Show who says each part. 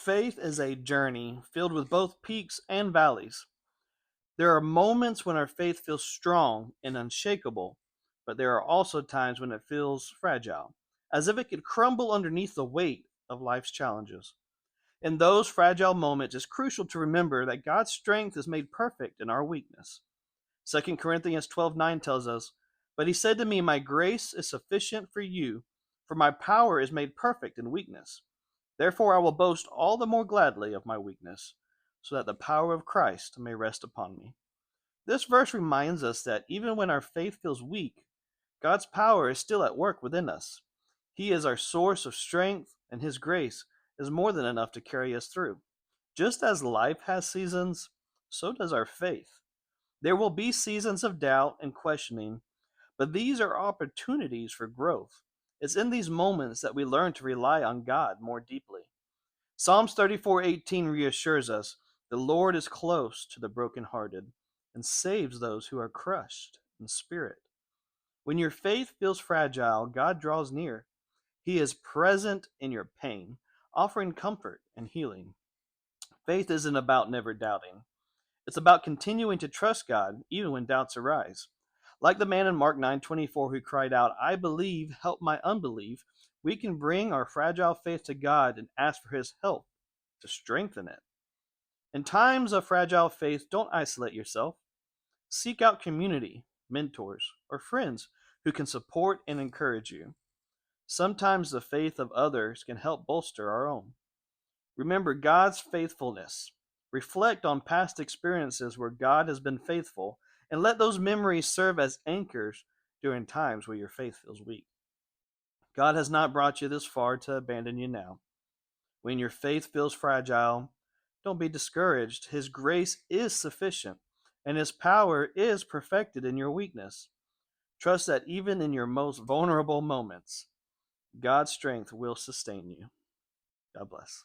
Speaker 1: Faith is a journey filled with both peaks and valleys. There are moments when our faith feels strong and unshakable, but there are also times when it feels fragile, as if it could crumble underneath the weight of life's challenges. In those fragile moments, it's crucial to remember that God's strength is made perfect in our weakness. 2 Corinthians 12:9 tells us, "But he said to me, My grace is sufficient for you, for my power is made perfect in weakness. Therefore I will boast all the more gladly of my weakness, so that the power of Christ may rest upon me." This verse reminds us that even when our faith feels weak, God's power is still at work within us. He is our source of strength, and his grace is more than enough to carry us through. Just as life has seasons, so does our faith. There will be seasons of doubt and questioning, but these are opportunities for growth. It's in these moments that we learn to rely on God more deeply. Psalms 34:18 reassures us, "The Lord is close to the brokenhearted and saves those who are crushed in spirit." When your faith feels fragile, God draws near. He is present in your pain, offering comfort and healing. Faith isn't about never doubting. It's about continuing to trust God even when doubts arise. Like the man in Mark 9:24 who cried out, "I believe, help my unbelief," we can bring our fragile faith to God and ask for his help to strengthen it. In times of fragile faith, don't isolate yourself. Seek out community, mentors, or friends who can support and encourage you. Sometimes the faith of others can help bolster our own. Remember God's faithfulness. Reflect on past experiences where God has been faithful, and let those memories serve as anchors during times where your faith feels weak. God has not brought you this far to abandon you now. When your faith feels fragile, don't be discouraged. His grace is sufficient, and his power is perfected in your weakness. Trust that even in your most vulnerable moments, God's strength will sustain you. God bless.